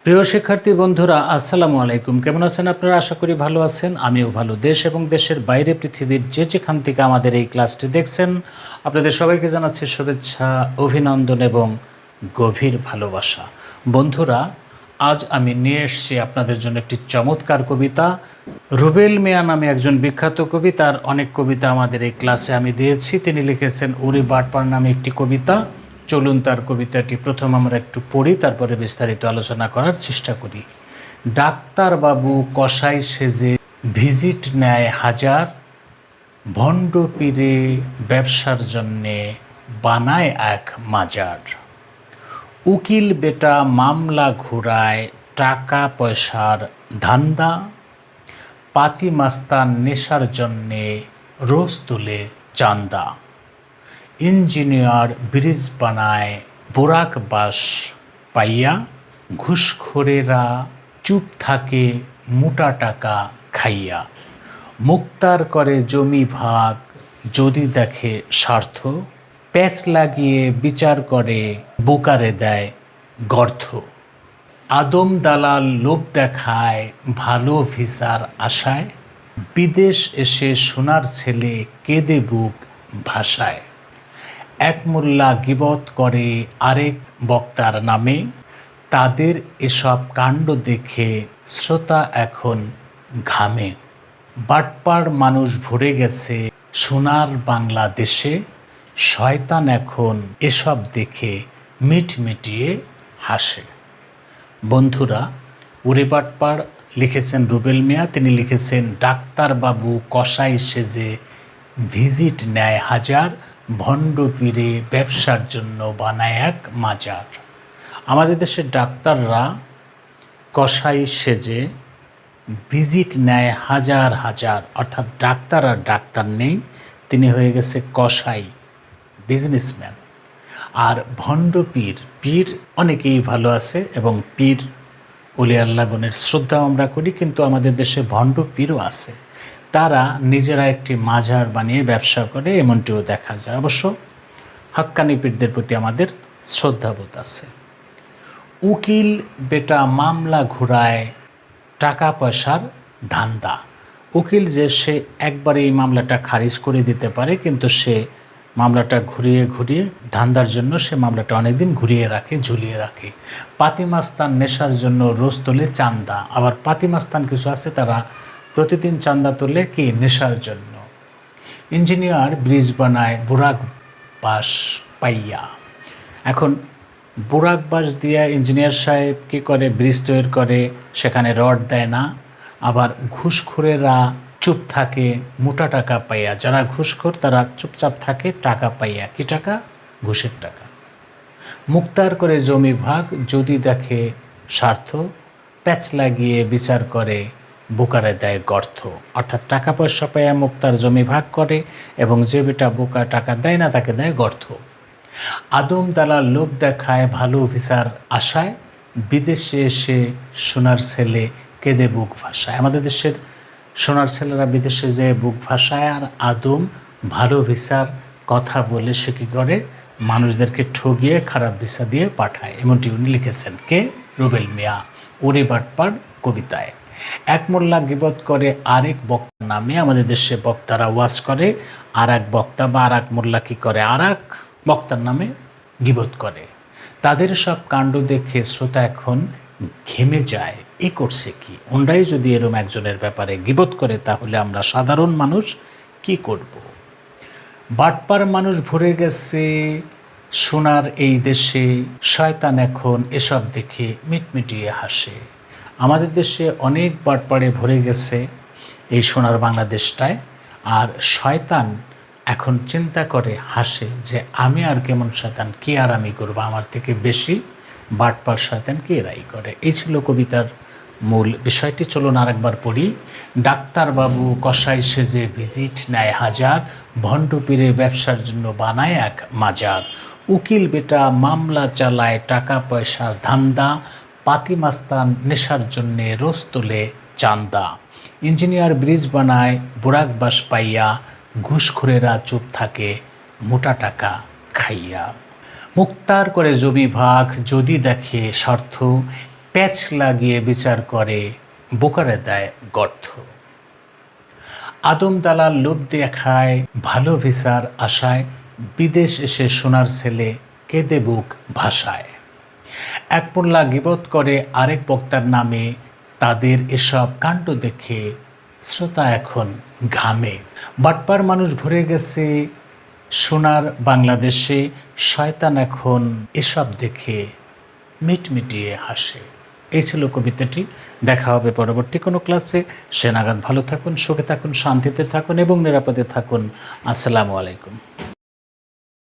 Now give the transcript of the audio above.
প্রিয় শিক্ষার্থী বন্ধুরা, আসসালামু আলাইকুম। কেমন আছেন আপনারা? আশা করি ভালো আছেন। আমিও ভালো। দেশ এবং দেশের বাইরে পৃথিবীর যেখান থেকে আমাদের এই ক্লাসটি দেখছেন, আপনাদের সবাইকে জানাচ্ছি শুভেচ্ছা, অভিনন্দন এবং গভীর ভালোবাসা। বন্ধুরা, আজ আমি নিয়ে এসেছি আপনাদের জন্য একটি চমৎকার কবিতা। রুবেল মিয়া নামে একজন বিখ্যাত কবি, তার অনেক কবিতা আমাদের এই ক্লাসে আমি দিয়েছি। তিনি লিখেছেন উরি বাটপার নামে একটি কবিতা। চলুন তার কবিতাটি প্রথম আমরা একটু পড়ি, তারপরে বিস্তারিত আলোচনা করার চেষ্টা করি। ডাক্তারবাবু কসাই সেজে ভিজিট নেয় হাজার, ভণ্ড পীরে ব্যবসার জন্যে বানায় এক মাজার। উকিল বেটা মামলা ঘুরায় টাকা পয়সার ধান্দা, পাতি মাস্তান নেশার জন্যে রোজ তুলে চান্দা। ইঞ্জিনিয়ার ব্রিজ বানায় বোরাক বাস পাইয়া, ঘুষখোরেরা চুপ থাকে মোটা টাকা খাইয়া। মুক্তার করে জমি ভাগ যদি দেখে স্বার্থ, প্যাচ লাগিয়ে বিচার করে বোকারে দেয় গর্থ। আদম দালাল লোভ দেখায় ভালো ভিসার আশায়, বিদেশ এসে সোনার ছেলে কেঁদে বুক ভাষায়। এক মোল্লা গীবত করে আরেক বক্তার নামে, তাদের এসব কাণ্ড দেখে শ্রোতা এখন ঘামে। বাটপার মানুষ ভরে গেছে সোনার বাংলাদেশে, শয়তান এখন এসব দেখে মিটমিটিয়ে হাসে। বন্ধুরা, উরি বাটপার লিখেছেন রুবেল মিয়া। তিনি লিখেছেন ডাক্তারবাবু কসাই সেজে ভিজিট নেয় হাজার, ভণ্ড পীরে ব্যবসার জন্য বানায় এক মাজার। আমাদের দেশের ডাক্তাররা কসাই সেজে ভিজিট নেয় হাজার হাজার, অর্থাৎ ডাক্তার আর ডাক্তার নেই, তিনি হয়ে গেছে কসাই, বিজনেসম্যান। আর ভণ্ড পীর, পীর অনেকেই ভালো আছে এবং পীর ওলি আল্লাহগণের শ্রদ্ধাও আমরা করি, কিন্তু আমাদের দেশে ভণ্ড পীরও আছে। তারা নিজেরা একটি মাজার বানিয়ে ব্যবসা করে, এমনটিও দেখা যায়। অবশ্য হাক্কানি পীরদের প্রতি আমাদের শ্রদ্ধাবোধ আছে। উকিল বেটা মামলা ঘুরায় টাকা পয়সার ধান্দা। উকিল যে সে একবারে এই মামলাটা খারিজ করে দিতে পারে, কিন্তু সে মামলাটা ঘুরিয়ে ঘুরিয়ে ধান্দার জন্য সে মামলাটা অনেকদিন ঘুরিয়ে রাখে, ঝুলিয়ে রাখে। পাতিমাস্তান নেশার জন্য রোজ তোলে চান্দা। আবার পাতিমাস্তান কিছু আছে, তারা প্রতিদিন চান্দা তোলে কি নেশার জন্য। ইঞ্জিনিয়ার ব্রিজ বানায় বোরাক বাস পাইয়া। এখন বোরাক বাস দিয়া ইঞ্জিনিয়ার সাহেব কী করে? ব্রিজ তৈরি করে, সেখানে রড দেয় না। আবার ঘুষখোরেরা চুপ থাকে মোটা টাকা পাইয়া। যারা ঘুষখোর তারা চুপচাপ থাকে টাকা পাইয়া। কি টাকা? ঘুষের টাকা। মুক্তার করে জমি ভাগ যদি দেখে স্বার্থ, প্যাচ লাগিয়ে বিচার করে বোকারে দেয় গর্থ। অর্থাৎ টাকা পয়সা পাইয়া মুক্তার জমি ভাগ করে এবং যে বেটা বোকা টাকা দেয় না তাকে দেয় গর্থ। আদম দালাল লোভ দেখায় ভালো ভিসার আশায়, বিদেশে এসে সোনার ছেলে কেঁদে বুক ভাষায়। আমাদের দেশের সোনার ছেলেরা বিদেশে যে বুক ভাষায়, আর আদম ভালো ভিসার কথা বলে সে কী করে? মানুষদেরকে ঠগিয়ে খারাপ ভিসা দিয়ে পাঠায়। এমনটি উনি লিখেছেন। কে? রুবেল মিয়া উরি বাটপার কবিতায়। এক মোল্লা গীবত করে আরেক বক্তার নামে। আমাদের দেশে বক্তারা ওয়াজ করে, আর এক বক্তা বা আর এক মোল্লা কী করে? আর এক বক্তার নামে গীবত করে। তাদের সব কাণ্ড দেখে শ্রোতা এখন ঘেমে যায়। এ করছে কি? ওনরাই যদি এরম একজনের ব্যাপারে গীবত করে, তাহলে আমরা সাধারণ মানুষ কি করব? বাটপার মানুষ ভরে গেছে সোনার এই দেশে, শয়তান এখন এসব দেখে মিটমিটিয়ে হাসে। আমাদের দেশে অনেক বাটপাড়ে ভরে গেছে এই সোনার বাংলাদেশটায়, আর শয়তান এখন চিন্তা করে হাসে যে আমি আর কেমন শয়তান, কি আর আমি করবো? আমার থেকে বেশি বাটপার শয়তান কি এরাই করে। এই ছিল কবিতার মূল বিষয়টি। চলুন আরেকবার পড়ি। ডাক্তারবাবু কসাই সেজে ভিজিট নেয় হাজার, ভণ্ড পীরে ব্যবসার জন্য বানায় এক মাজার। উকিল বেটা মামলা চালায় টাকা পয়সার ধান্দা, পাতিমাস্তান নেশার জন্যে রোজ তোলে চান্দা। ইঞ্জিনিয়ার ব্রিজ বানায় বোরাক বাস পাইয়া, ঘুষখোরেরা চুপ থাকে মোটা টাকা খাইয়া। মুক্তার করে জমি ভাগ যদি দেখে স্বার্থ, প্যাচ লাগিয়ে বিচার করে, বোকারে দেয় গর্থ। আদম দালাল লোভ দেখায় ভালো ভিসার আশায়, বিদেশ এসে সোনার ছেলে কেঁদে বুক ভাষায়। এক মোল্লা গীবত করে আরেক বক্তার নামে, তাদের এসব কাণ্ড দেখে শ্রোতা এখন ঘামে। বাটপার মানুষ ভরে গেছে সোনার বাংলাদেশে, শয়তান এখন এসব দেখে মিটমিটিয়ে হাসে। এই ছিল কবিতাটি। দেখা হবে পরবর্তী কোনো ক্লাসে। সে নাগাদ ভালো থাকুন, সুখে থাকুন, শান্তিতে থাকুন এবং নিরাপদে থাকুন। আসসালামু আলাইকুম।